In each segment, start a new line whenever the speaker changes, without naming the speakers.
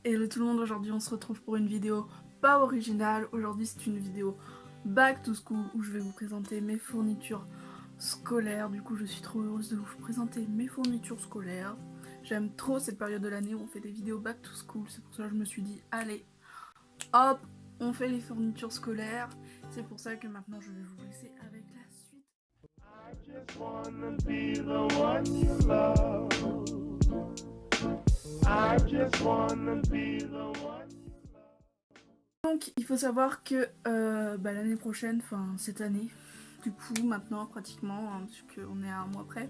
Hello tout le monde, aujourd'hui on se retrouve pour une vidéo pas originale. Aujourd'hui c'est une vidéo back to school où je vais vous présenter mes fournitures scolaires. Du coup je suis trop heureuse de vous présenter mes fournitures scolaires. J'aime trop cette période de l'année où on fait des vidéos back to school. C'est pour ça que je me suis dit allez hop on fait les fournitures scolaires. C'est pour ça que maintenant je vais vous laisser avec la suite.
I just wanna be the one you love. I just wanna be the one you love.
Donc il faut savoir que l'année prochaine, enfin cette année, du coup maintenant pratiquement, hein, puisqu'on est à un mois près,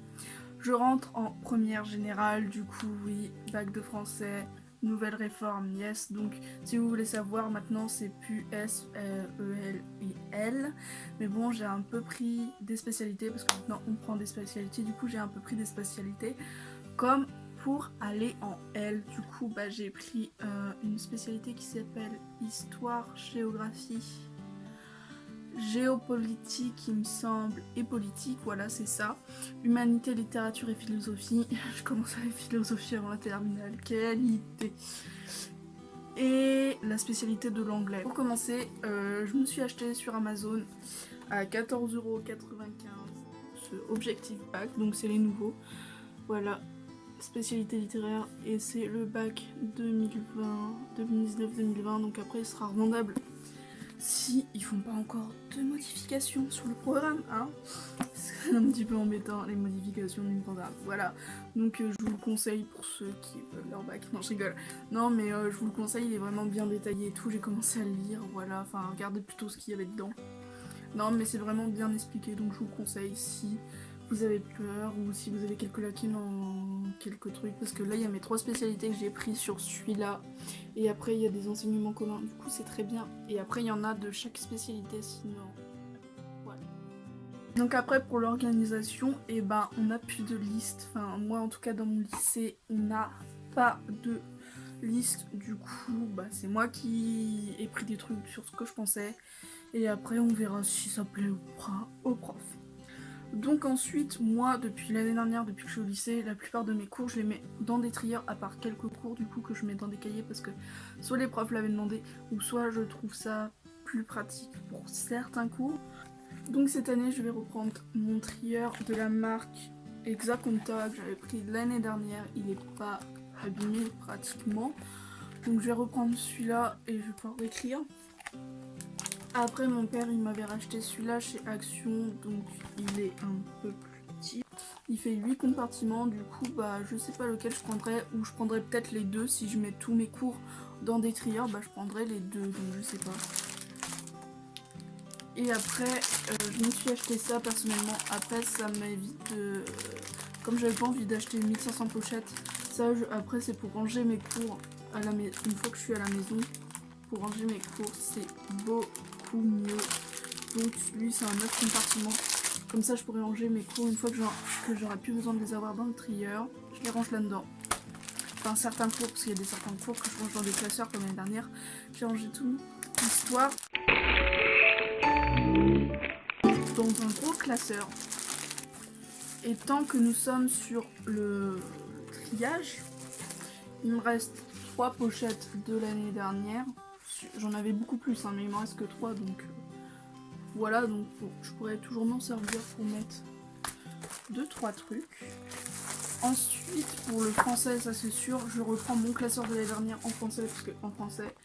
je rentre en première générale. Du coup oui, bac de français, nouvelle réforme, yes. Donc si vous voulez savoir, maintenant c'est plus S, E, L, I, L. Mais bon, j'ai un peu pris des spécialités, parce que maintenant on prend des spécialités. Du coup j'ai un peu pris des spécialités comme pour aller en L. Du coup j'ai pris une spécialité qui s'appelle Histoire, Géographie, Géopolitique il me semble, et Politique, voilà c'est ça. Humanité, Littérature et Philosophie. Je commence avec Philosophie avant la terminale, quelle idée. Et la spécialité de l'anglais. Pour commencer, je me suis acheté sur Amazon à 14,95€ ce Objectif Bac, donc c'est les nouveaux. Voilà, spécialité littéraire, et c'est le bac 2019-2020, donc après il sera revendable si ils font pas encore de modifications sur le programme, hein. C'est un petit peu embêtant les modifications du programme, voilà. Donc je vous le conseille pour ceux qui veulent leur bac. Non, je rigole. Non mais je vous le conseille, il est vraiment bien détaillé et tout, j'ai commencé à le lire, voilà, enfin regardez plutôt ce qu'il y avait dedans. Non mais c'est vraiment bien expliqué, donc je vous le conseille si vous avez peur ou si vous avez quelques lacunes en quelques trucs, parce que là il y a mes 3 spécialités que j'ai pris sur celui-là, et après il y a des enseignements communs, du coup c'est très bien, et après il y en a de chaque spécialité, sinon voilà. Donc après pour l'organisation, et on n'a plus de liste, enfin moi en tout cas dans mon lycée on n'a pas de liste, du coup c'est moi qui ai pris des trucs sur ce que je pensais, et après on verra si ça plaît ou pas aux profs. Donc ensuite, moi, depuis l'année dernière, depuis que je suis au lycée, la plupart de mes cours, je les mets dans des trieurs, à part quelques cours du coup que je mets dans des cahiers parce que soit les profs l'avaient demandé, ou soit je trouve ça plus pratique pour certains cours. Donc cette année, je vais reprendre mon trieur de la marque Exaconta que j'avais pris l'année dernière. Il n'est pas abîmé pratiquement. Donc je vais reprendre celui-là et je vais pouvoir écrire. Après mon père il m'avait racheté celui-là chez Action, donc il est un peu plus petit. Il fait 8 compartiments, du coup je sais pas lequel je prendrais, ou je prendrais peut-être les deux. Si je mets tous mes cours dans des trieurs, je prendrais les deux, donc je sais pas. Et après je me suis acheté ça personnellement. Après ça m'évite comme j'avais pas envie d'acheter 1500 pochettes, ça après c'est pour ranger mes cours à la une fois que je suis à la maison. Pour ranger mes cours c'est beaucoup mieux. Donc lui c'est un 9 compartiments. Comme ça je pourrais ranger mes cours une fois que j'aurai plus besoin de les avoir dans le trieur. Je les range là-dedans. Enfin certains cours, parce qu'il y a certains cours que je range dans des classeurs comme l'année dernière. J'ai rangé tout. Histoire dans un gros classeur. Et tant que nous sommes sur le triage, il me reste 3 pochettes de l'année dernière. J'en avais beaucoup plus, mais il me reste que 3, donc voilà, donc je pourrais toujours m'en servir pour mettre 2-3 trucs. Ensuite, pour le français, ça c'est sûr, je reprends mon classeur de l'année dernière en français, parce qu'en français,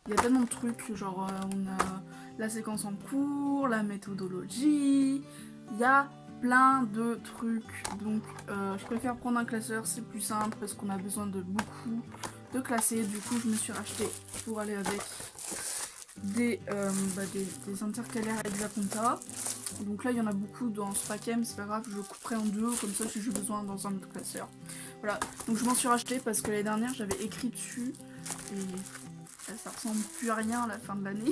il y a tellement de trucs, genre on a la séquence en cours, la méthodologie, il y a plein de trucs, donc je préfère prendre un classeur, c'est plus simple, parce qu'on a besoin de beaucoup de classer. Du coup, je me suis racheté pour aller avec des intercalaires Exaconta. Donc là il y en a beaucoup dans ce paquet, mais c'est pas grave, je couperai en deux, comme ça si j'ai besoin dans un autre classeur. Voilà, donc je m'en suis racheté parce que l'année dernière j'avais écrit dessus et ça ressemble plus à rien à la fin de l'année.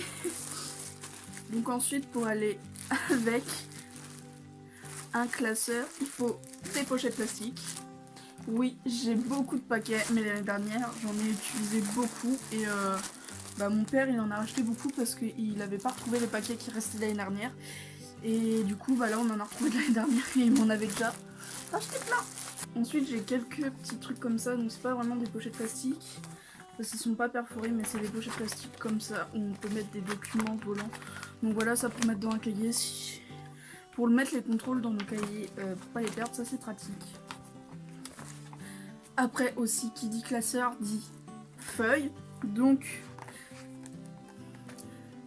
Donc ensuite pour aller avec un classeur, il faut des pochettes plastiques. Oui, j'ai beaucoup de paquets, mais l'année dernière j'en ai utilisé beaucoup et mon père il en a acheté beaucoup parce qu'il avait pas retrouvé les paquets qui restaient l'année dernière. Et du coup là on en a retrouvé de l'année dernière et il m'en avait déjà acheté plein. Ensuite j'ai quelques petits trucs comme ça, donc c'est pas vraiment des pochettes plastiques. parce qu'ils sont pas perforés, mais c'est des pochettes plastiques comme ça où on peut mettre des documents volants. Donc voilà, ça pour mettre dans un cahier, pour le mettre les contrôles dans nos cahiers, pour pas les perdre, ça c'est pratique. Après aussi, qui dit classeur dit feuille. Donc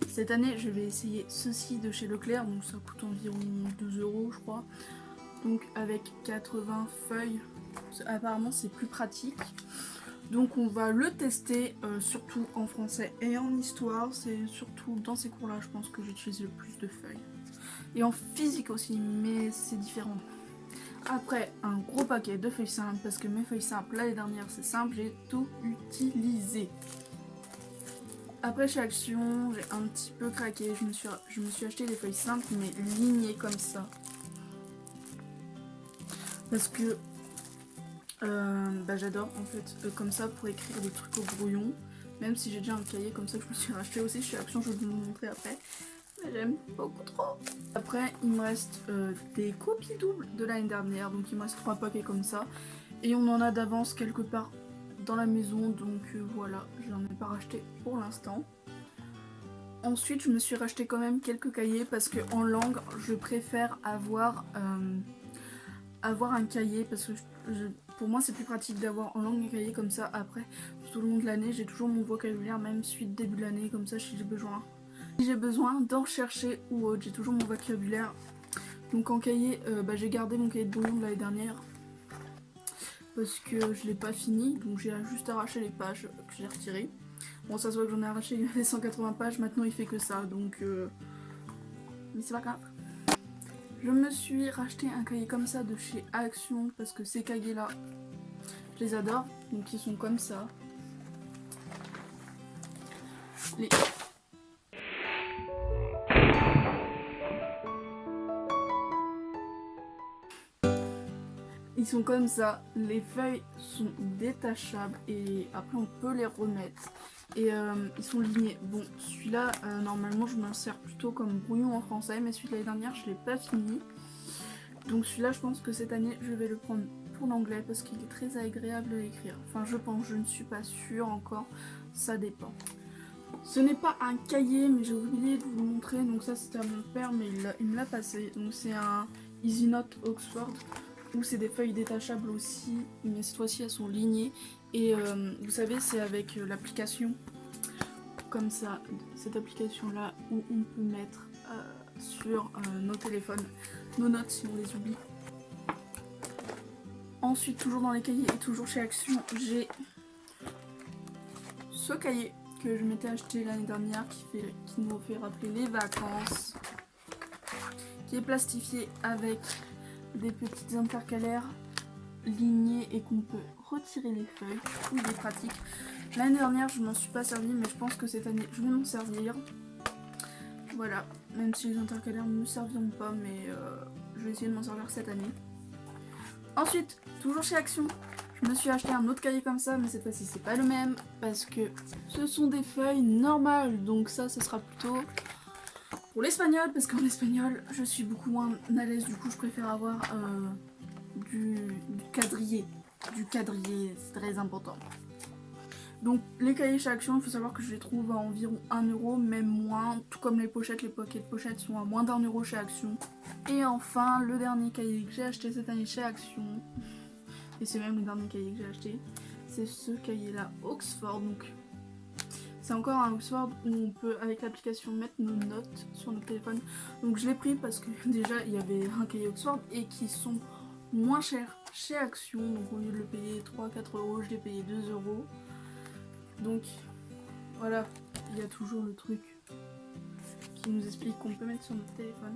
cette année, je vais essayer ceci de chez Leclerc, donc ça coûte environ 2 € je crois. Donc avec 80 feuilles, apparemment c'est plus pratique. Donc on va le tester, surtout en français et en histoire. C'est surtout dans ces cours-là, je pense que j'utilise le plus de feuilles. Et en physique aussi, mais c'est différent. Après, un gros paquet de feuilles simples, parce que mes feuilles simples, l'année dernière, c'est simple, j'ai tout utilisé. Après, chez Action, j'ai un petit peu craqué. Je me suis acheté des feuilles simples, mais lignées comme ça. Parce que j'adore en fait comme ça pour écrire des trucs au brouillon. Même si j'ai déjà un cahier comme ça que je me suis racheté aussi chez Action, je vais vous le montrer après. Mais j'aime beaucoup trop. Après il me reste des copies doubles de l'année dernière. Donc il me reste 3 paquets comme ça. Et on en a d'avance quelque part dans la maison. Donc voilà, je n'en ai pas racheté pour l'instant. Ensuite je me suis racheté quand même quelques cahiers parce que en langue je préfère avoir un cahier parce que pour moi c'est plus pratique d'avoir en langue un cahier comme ça. Après tout le long de l'année j'ai toujours mon vocabulaire, même suite début de l'année, comme ça si j'ai besoin d'en chercher ou autre, j'ai toujours mon vocabulaire. Donc en cahier, j'ai gardé mon cahier de brouillon de l'année dernière parce que je l'ai pas fini, donc j'ai juste arraché les pages que j'ai retirées. Bon, ça se voit que j'en ai arraché, il y avait 180 pages, maintenant il fait que ça, donc mais c'est pas grave. Je me suis racheté un cahier comme ça de chez Action parce que ces cahiers là, je les adore. Donc ils sont comme ça. Ils sont comme ça, les feuilles sont détachables et après on peut les remettre. Et ils sont lignés. Bon, celui-là, normalement je m'en sers plutôt comme brouillon en français, mais celui de l'année dernière je l'ai pas fini. Donc celui-là je pense que cette année je vais le prendre pour l'anglais parce qu'il est très agréable à écrire. Enfin je pense, je ne suis pas sûre encore, ça dépend. Ce n'est pas un cahier mais j'ai oublié de vous le montrer, donc ça c'était à mon père mais il me l'a passé. Donc c'est un Easy Note Oxford où c'est des feuilles détachables aussi, mais cette fois-ci elles sont lignées. Et vous savez c'est avec l'application comme ça, cette application là où on peut mettre sur nos téléphones nos notes si on les oublie. Ensuite toujours dans les cahiers et toujours chez Action, j'ai ce cahier que je m'étais acheté l'année dernière qui nous fait rappeler les vacances, qui est plastifié avec des petites intercalaires lignées et qu'on peut retirer les feuilles. Du coup il est pratique. L'année dernière je m'en suis pas servi, mais je pense que cette année je vais m'en servir. Voilà, même si les intercalaires ne me serviront pas, mais je vais essayer de m'en servir cette année. Ensuite, toujours chez Action, je me suis acheté un autre cahier comme ça, mais cette fois-ci c'est pas le même parce que ce sont des feuilles normales, donc ça ce sera plutôt pour l'espagnol, parce qu'en espagnol je suis beaucoup moins à l'aise, du coup je préfère avoir du quadrillé. Du quadrillé, c'est très important. Donc les cahiers chez Action, il faut savoir que je les trouve à environ 1 €, même moins, tout comme les pochettes pocket pochettes sont à moins d'1 € chez Action. Et enfin, le dernier cahier que j'ai acheté cette année chez Action, et c'est même le dernier cahier que j'ai acheté, c'est ce cahier là, Oxford. Donc c'est encore un Oxford où on peut avec l'application mettre nos notes sur notre téléphone. Donc je l'ai pris parce que déjà il y avait un cahier Oxford et qui sont moins chers chez Action. Donc au lieu de le payer 3-4 €, je l'ai payé 2 €. Donc voilà, il y a toujours le truc qui nous explique qu'on peut mettre sur notre téléphone.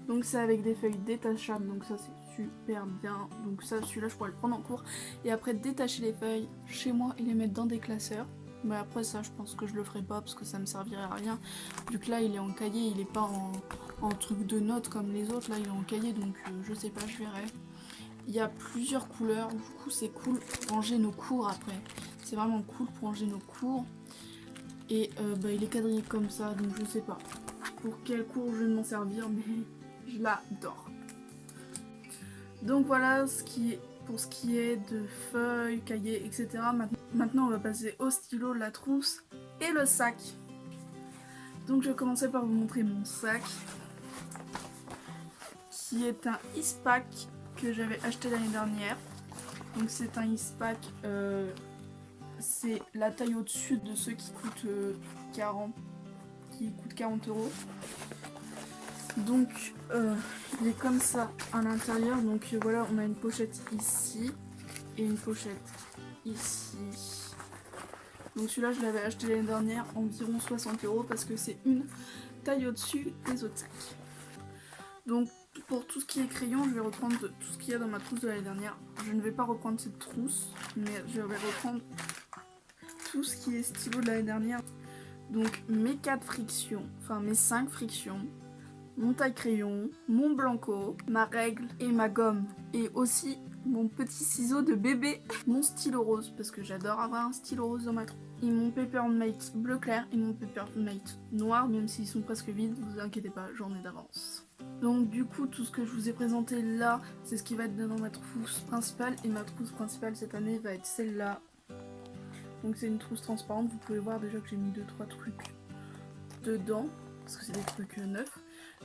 Donc c'est avec des feuilles détachables, donc ça c'est super bien. Donc ça, celui-là je pourrais le prendre en cours et après détacher les feuilles chez moi et les mettre dans des classeurs. Mais après ça je pense que je le ferai pas parce que ça me servirait à rien. Vu que là il est en cahier, il est pas en truc de notes comme les autres, là il est en cahier, donc je sais pas, je verrai. Il y a plusieurs couleurs, du coup c'est cool pour ranger nos cours après. C'est vraiment cool pour ranger nos cours. Et il est quadrillé comme ça, donc je sais pas pour quel cours je vais m'en servir, mais je l'adore. Donc voilà ce qui est pour ce qui est de feuilles, cahiers, etc. Maintenant on va passer au stylo, la trousse et le sac. Donc je vais commencer par vous montrer mon sac, qui est un Eastpak que j'avais acheté l'année dernière. Donc c'est un Eastpak, c'est la taille au-dessus de ceux qui coûtent 40 €. Donc il est comme ça à l'intérieur. Donc voilà, on a une pochette ici et une pochette ici. Donc celui-là je l'avais acheté l'année dernière environ 60 € parce que c'est une taille au-dessus des autres sacs. Donc pour tout ce qui est crayon, je vais reprendre tout ce qu'il y a dans ma trousse de l'année dernière. Je ne vais pas reprendre cette trousse, mais je vais reprendre tout ce qui est stylo de l'année dernière. Donc mes 4 frictions, enfin mes 5 frictions, mon taille-crayon, mon blanco, ma règle et ma gomme. Et aussi mon petit ciseau de bébé, mon stylo rose, parce que j'adore avoir un stylo rose dans ma trousse. Et mon Papermate bleu clair et mon Papermate noir, même s'ils sont presque vides, vous inquiétez pas, j'en ai d'avance. Donc du coup, tout ce que je vous ai présenté là, c'est ce qui va être dans ma trousse principale. Et ma trousse principale cette année va être celle-là. Donc c'est une trousse transparente, vous pouvez voir déjà que j'ai mis 2-3 trucs dedans, parce que c'est des trucs neufs.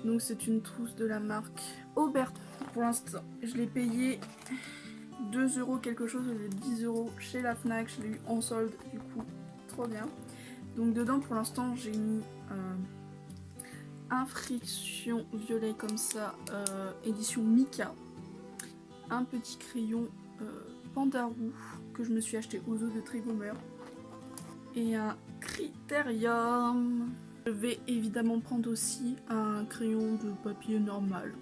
Donc c'est une trousse de la marque Aubert. Pour l'instant, je l'ai payé 2 € quelque chose, au lieu de 10 € chez la Fnac, je l'ai eu en solde, du coup, trop bien. Donc dedans, pour l'instant, j'ai mis un friction violet comme ça, édition Mika. Un petit crayon Pandarou que je me suis acheté aux eaux de Trigomeur. Et un Critérium. Je vais évidemment prendre aussi un crayon de papier normal.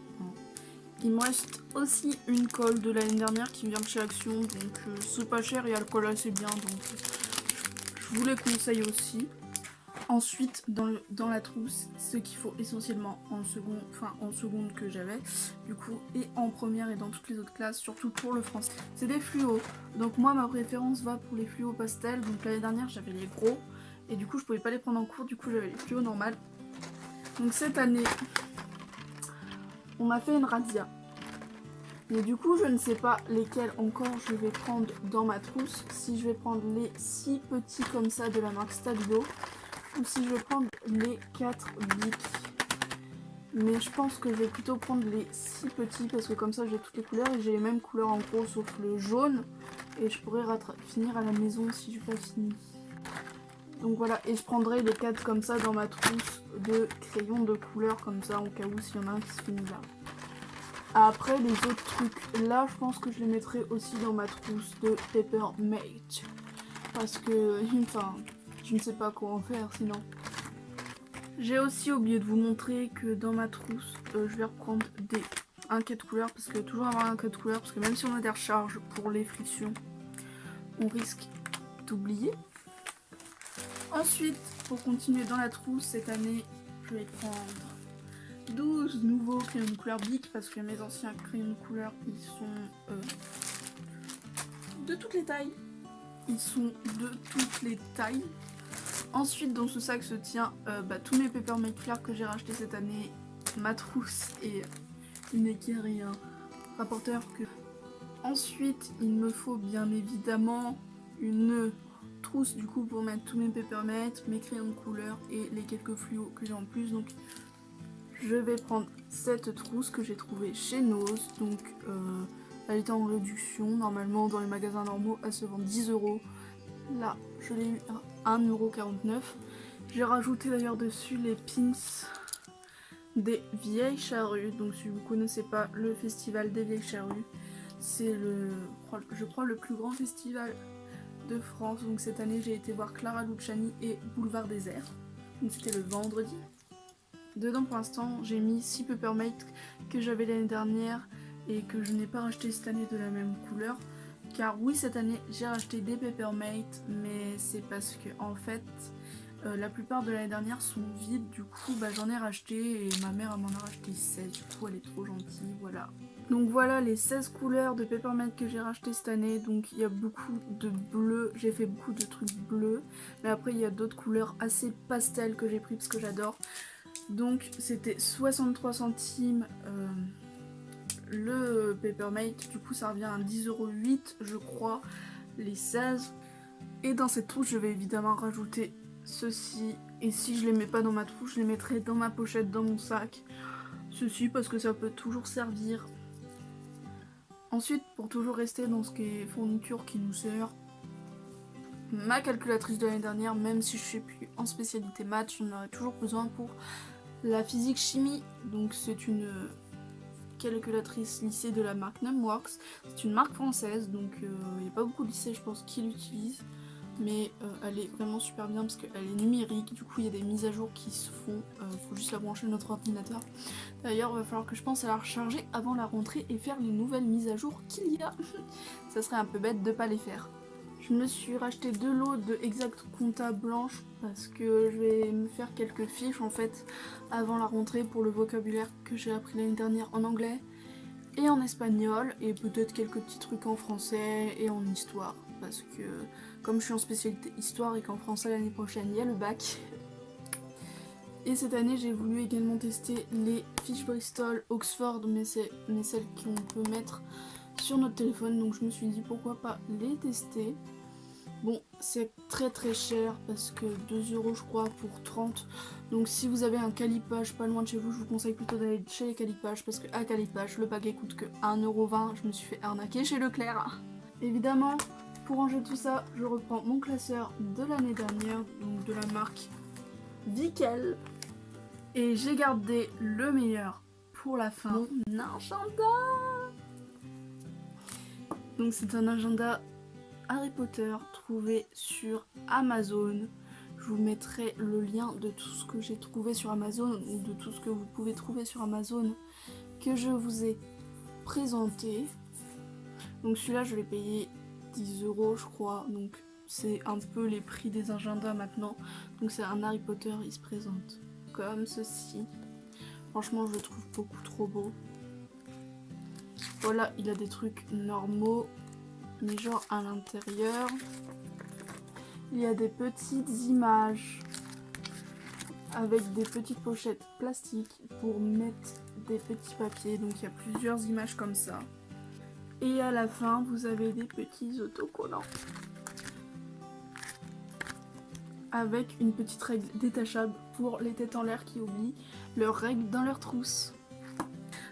Il me reste aussi une colle de l'année dernière qui vient de chez Action, donc c'est pas cher et elle colle assez bien, donc je vous les conseille aussi. Ensuite, dans la trousse, ce qu'il faut essentiellement en seconde que j'avais, du coup, et en première et dans toutes les autres classes, surtout pour le français, c'est des fluos. Donc moi, ma préférence va pour les fluos pastel. Donc l'année dernière, j'avais les gros, et du coup, je pouvais pas les prendre en cours, du coup, j'avais les fluos normales. Donc cette année, on m'a fait une razzia. Mais du coup, je ne sais pas lesquels encore je vais prendre dans ma trousse. Si je vais prendre les 6 petits comme ça de la marque Stabilo, ou si je vais prendre les 4 Bic. Mais je pense que je vais plutôt prendre les 6 petits parce que comme ça j'ai toutes les couleurs et j'ai les mêmes couleurs en gros sauf le jaune. Et je pourrais finir à la maison si je n'ai pas fini. Donc voilà, et je prendrai les 4 comme ça dans ma trousse de crayons de couleur comme ça, au cas où s'il y en a un qui se finit là. Après les autres trucs là, je pense que je les mettrai aussi dans ma trousse de Papermate. Parce que, enfin, je ne sais pas quoi en faire sinon. J'ai aussi oublié de vous montrer que dans ma trousse, je vais reprendre un quai de couleur. Parce que toujours avoir un quai de couleur, parce que même si on a des recharges pour les frictions, on risque d'oublier. Ensuite, pour continuer dans la trousse, cette année, je vais prendre 12 nouveaux crayons de couleur Bic parce que mes anciens crayons de couleur, ils sont de toutes les tailles. Ils sont de toutes les tailles. Ensuite, dans ce sac se tient tous mes Papermate clairs que j'ai racheté cette année, ma trousse et une équerre et un rapporteur. Ensuite, il me faut bien évidemment une trousse du coup pour mettre tous mes Papermate, mes crayons de couleur et les quelques fluos que j'ai en plus. Donc je vais prendre cette trousse que j'ai trouvée chez Nose. Donc elle était en réduction. Normalement dans les magasins normaux elle se vend 10 €. Là je l'ai eu à 1,49 €. J'ai rajouté d'ailleurs dessus les pins des Vieilles Charrues. Donc si vous ne connaissez pas le festival des Vieilles Charrues, c'est je crois le plus grand festival de France. Donc cette année j'ai été voir Clara Luciani et Boulevard Désert. Donc c'était le vendredi. Dedans pour l'instant j'ai mis 6 Papermate que j'avais l'année dernière et que je n'ai pas racheté cette année de la même couleur. Car oui, cette année j'ai racheté des Papermate, mais c'est parce que en fait la plupart de l'année dernière sont vides. Du coup j'en ai racheté et ma mère m'en a racheté 16. Du coup elle est trop gentille, voilà. Donc voilà les 16 couleurs de Papermate que j'ai racheté cette année. Donc il y a beaucoup de bleu, j'ai fait beaucoup de trucs bleus. Mais après il y a d'autres couleurs assez pastel que j'ai pris parce que j'adore. Donc c'était 63 centimes le Papermate, du coup ça revient à 10,08 € je crois, les 16. Et dans cette trousse je vais évidemment rajouter ceci, et si je les mets pas dans ma trousse, je les mettrai dans ma pochette, dans mon sac. Ceci parce que ça peut toujours servir. Ensuite, pour toujours rester dans ce qui est fourniture qui nous sert, ma calculatrice de l'année dernière, même si je suis plus en spécialité maths, j'en aurais toujours besoin pour la physique chimie. Donc c'est une calculatrice lycée de la marque Numworks. C'est une marque française, donc il n'y a pas beaucoup de lycées je pense qui l'utilisent. Mais elle est vraiment super bien parce qu'elle est numérique, du coup il y a des mises à jour qui se font, faut juste la brancher à notre ordinateur. D'ailleurs il va falloir que je pense à la recharger avant la rentrée et faire les nouvelles mises à jour qu'il y a. Ça serait un peu bête de pas les faire. Je me suis racheté 2 lots de Exact Compta blanche parce que je vais me faire quelques fiches en fait avant la rentrée pour le vocabulaire que j'ai appris l'année dernière en anglais et en espagnol, et peut-être quelques petits trucs en français et en histoire parce que comme je suis en spécialité histoire et qu'en français l'année prochaine il y a le bac. Et cette année j'ai voulu également tester les fiches Bristol, Oxford, mais celles qu'on peut mettre sur notre téléphone, donc je me suis dit pourquoi pas les tester. Bon, c'est très très cher parce que 2 € je crois pour 30. Donc si vous avez un Calipage pas loin de chez vous, je vous conseille plutôt d'aller chez les Calipage parce qu'à Calipage le paquet coûte que 1,20 €. Je me suis fait arnaquer chez Leclerc. Évidemment, pour ranger tout ça, je reprends mon classeur de l'année dernière, donc de la marque Vickel. Et j'ai gardé le meilleur pour la fin, mon agenda. Donc c'est un agenda Harry Potter trouvé sur Amazon. Je vous mettrai le lien de tout ce que j'ai trouvé sur Amazon ou de tout ce que vous pouvez trouver sur Amazon que je vous ai présenté. Donc celui-là je l'ai payé 10 € je crois, donc c'est un peu les prix des agendas maintenant. Donc c'est un Harry Potter, il se présente comme ceci. Franchement je le trouve beaucoup trop beau. Voilà, il a des trucs normaux, mais genre à l'intérieur, il y a des petites images avec des petites pochettes plastiques pour mettre des petits papiers. Donc il y a plusieurs images comme ça. Et à la fin, vous avez des petits autocollants avec une petite règle détachable pour les têtes en l'air qui oublient leurs règles dans leur trousse.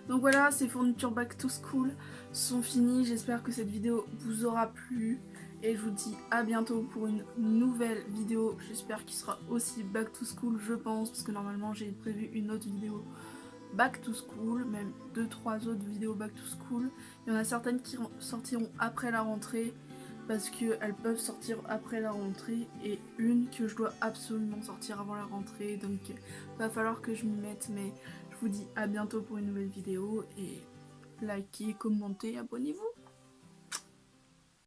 Donc voilà, ces fournitures back to school sont finies. J'espère que cette vidéo vous aura plu. Et je vous dis à bientôt pour une nouvelle vidéo. J'espère qu'il sera aussi back to school, je pense. Parce que normalement j'ai prévu une autre vidéo back to school. Même 2-3 autres vidéos back to school. Il y en a certaines qui sortiront après la rentrée. Parce qu'elles peuvent sortir après la rentrée. Et une que je dois absolument sortir avant la rentrée. Donc va falloir que je m'y mette. Mais je vous dis à bientôt pour une nouvelle vidéo, et likez, commentez, abonnez-vous.